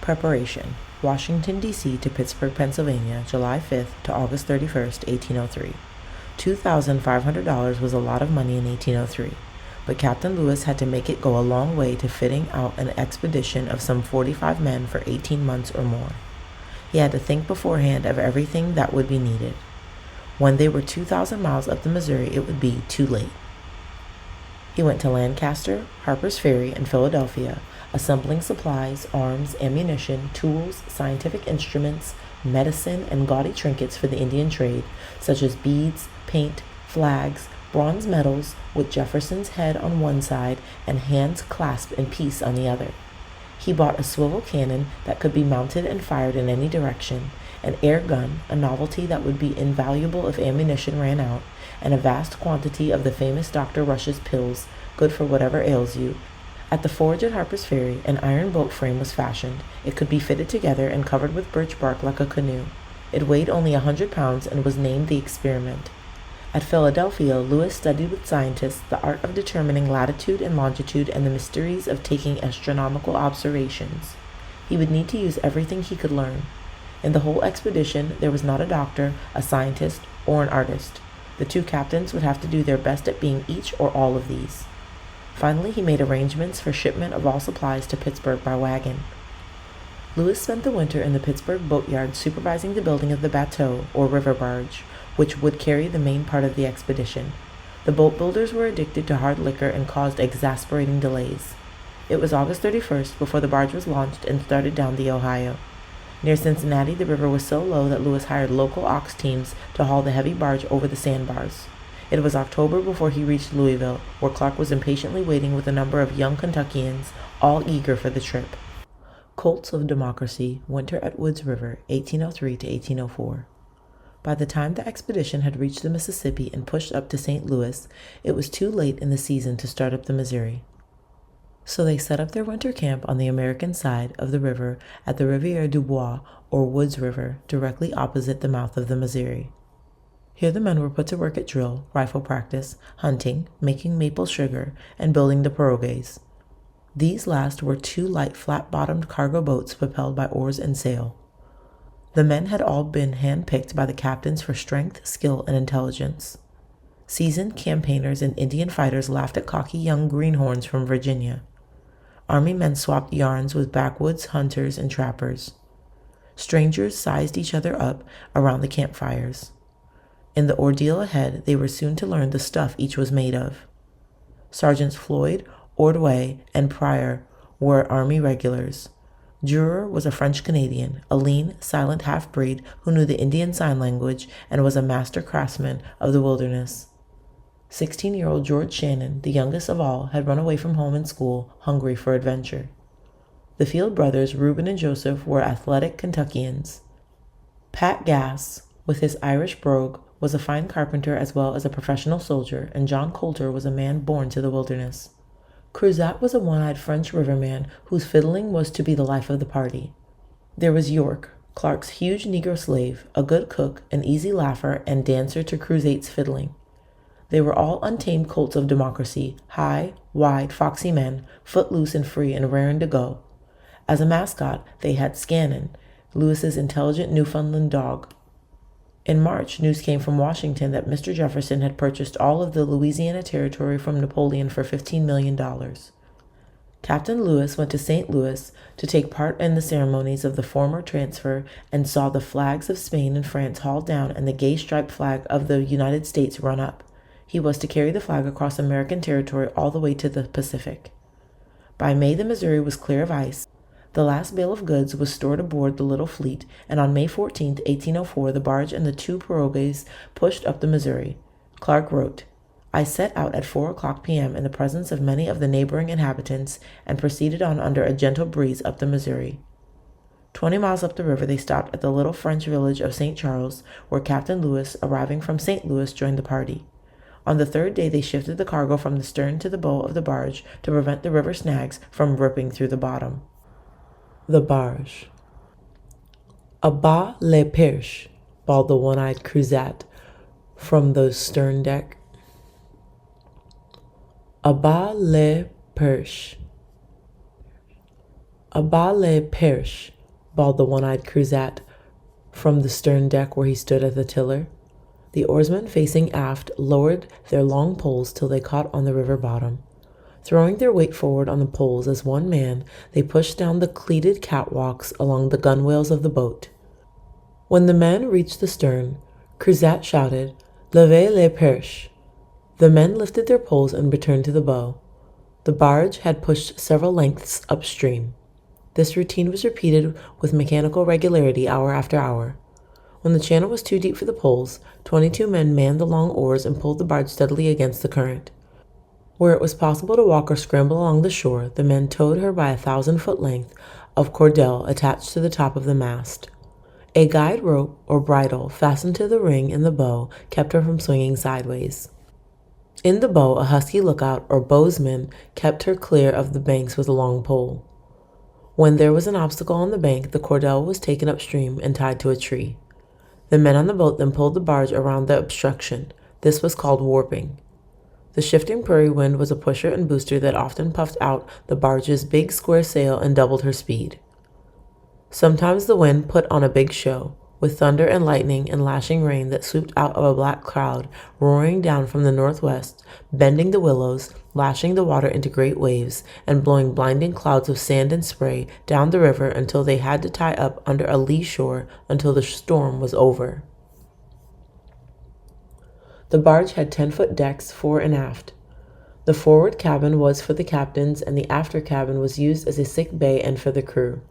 Preparation: Washington, D.C. to Pittsburgh, Pennsylvania, July 5th to August 31st, 1803. $2,500 was a lot of money in 1803, but Captain Lewis had to make it go a long way to fitting out an expedition of some 45 men for 18 months or more. He had to think beforehand of everything that would be needed. When they were 2,000 miles up the Missouri, it would be too late. He went to Lancaster, Harper's Ferry, and Philadelphia, assembling supplies, arms, ammunition, tools, scientific instruments, medicine, and gaudy trinkets for the Indian trade, such as beads, paint, flags, bronze medals with Jefferson's head on one side and hands clasped in peace on the other. He bought a swivel cannon that could be mounted and fired in any direction, an air gun, a novelty that would be invaluable if ammunition ran out, and a vast quantity of the famous Dr. Rush's pills, good for whatever ails you. At the forge at Harper's Ferry, an iron boat frame was fashioned. It could be fitted together and covered with birch bark like a canoe. It weighed only 100 pounds and was named the Experiment. At Philadelphia, Lewis studied with scientists the art of determining latitude and longitude and the mysteries of taking astronomical observations. He would need to use everything he could learn. In the whole expedition, there was not a doctor, a scientist, or an artist. The two captains would have to do their best at being each or all of these. Finally, he made arrangements for shipment of all supplies to Pittsburgh by wagon. Lewis spent the winter in the Pittsburgh boatyard supervising the building of the bateau, or river barge, which would carry the main part of the expedition. The boat builders were addicted to hard liquor and caused exasperating delays. It was August 31st before the barge was launched and started down the Ohio. Near Cincinnati, the river was so low that Lewis hired local ox teams to haul the heavy barge over the sandbars. It was October before he reached Louisville, where Clark was impatiently waiting with a number of young Kentuckians, all eager for the trip. Colts of Democracy, Winter at Woods River, 1803 to 1804. By the time the expedition had reached the Mississippi and pushed up to St. Louis, it was too late in the season to start up the Missouri. So they set up their winter camp on the American side of the river at the Rivière du Bois, or Woods River, directly opposite the mouth of the Missouri. Here the men were put to work at drill, rifle practice, hunting, making maple sugar, and building the pirogues. These last were two light flat-bottomed cargo boats propelled by oars and sail. The men had all been hand-picked by the captains for strength, skill, and intelligence. Seasoned campaigners and Indian fighters laughed at cocky young greenhorns from Virginia. Army men swapped yarns with backwoods hunters and trappers. Strangers sized each other up around the campfires. In the ordeal ahead, they were soon to learn the stuff each was made of. Sergeants Floyd, Ordway, and Pryor were Army regulars. Durer was a French-Canadian, a lean, silent half-breed who knew the Indian Sign Language and was a master craftsman of the wilderness. 16-year-old George Shannon, the youngest of all, had run away from home and school, hungry for adventure. The Field brothers, Reuben and Joseph, were athletic Kentuckians. Pat Gass, with his Irish brogue, was a fine carpenter as well as a professional soldier, and John Coulter was a man born to the wilderness. Cruzat was a one-eyed French riverman whose fiddling was to be the life of the party. There was York, Clark's huge Negro slave, a good cook, an easy laugher, and dancer to Cruzat's fiddling. They were all untamed colts of democracy, high, wide, foxy men, footloose and free and raring to go. As a mascot, they had Scannon, Lewis's intelligent Newfoundland dog. In March, news came from Washington that Mr. Jefferson had purchased all of the Louisiana Territory from Napoleon for $15 million. Captain Lewis went to St. Louis to take part in the ceremonies of the former transfer and saw the flags of Spain and France hauled down and the gay striped flag of the United States run up. He was to carry the flag across American territory all the way to the Pacific. By May, the Missouri was clear of ice. The last bale of goods was stored aboard the little fleet, and on May 14, 1804, the barge and the two pirogues pushed up the Missouri. Clark wrote, "I set out at 4:00 p.m. in the presence of many of the neighboring inhabitants, and proceeded on under a gentle breeze up the Missouri. 20 miles up the river, they stopped at the little French village of St. Charles, where Captain Lewis, arriving from St. Louis, joined the party. On the third day, they shifted the cargo from the stern to the bow of the barge to prevent the river snags from ripping through the bottom." The barge. "A bas les perches," bawled the one-eyed Cruzat from the stern deck. "A bas les perches. A bas les perches," bawled the one-eyed Cruzat from the stern deck where he stood at the tiller. The oarsmen facing aft lowered their long poles till they caught on the river bottom. Throwing their weight forward on the poles as one man, they pushed down the cleated catwalks along the gunwales of the boat. When the men reached the stern, Cruzat shouted, "Levez les perches." The men lifted their poles and returned to the bow. The barge had pushed several lengths upstream. This routine was repeated with mechanical regularity hour after hour. When the channel was too deep for the poles, 22 men manned the long oars and pulled the barge steadily against the current. Where it was possible to walk or scramble along the shore, the men towed her by a 1,000-foot length of cordelle attached to the top of the mast. A guide rope or bridle fastened to the ring in the bow kept her from swinging sideways. In the bow, a husky lookout or bowsman kept her clear of the banks with a long pole. When there was an obstacle on the bank, the cordelle was taken upstream and tied to a tree. The men on the boat then pulled the barge around the obstruction. This was called warping. The shifting prairie wind was a pusher and booster that often puffed out the barge's big square sail and doubled her speed. Sometimes the wind put on a big show, with thunder and lightning and lashing rain that swooped out of a black cloud, roaring down from the northwest, bending the willows, lashing the water into great waves, and blowing blinding clouds of sand and spray down the river until they had to tie up under a lee shore until the storm was over. The barge had 10-foot decks fore and aft. The forward cabin was for the captains, and the after cabin was used as a sick bay and for the crew.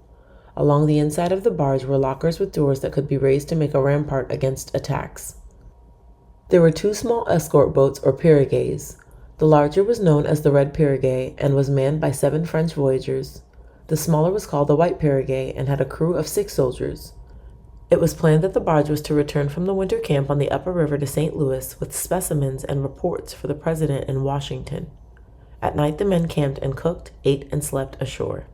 Along the inside of the barge were lockers with doors that could be raised to make a rampart against attacks. There were 2 small escort boats or piriguets. The larger was known as the Red Piriguet and was manned by 7 French voyageurs. The smaller was called the White Piriguet and had a crew of 6 soldiers. It was planned that the barge was to return from the winter camp on the upper river to St. Louis with specimens and reports for the president in Washington. At night the men camped and cooked, ate, and slept ashore.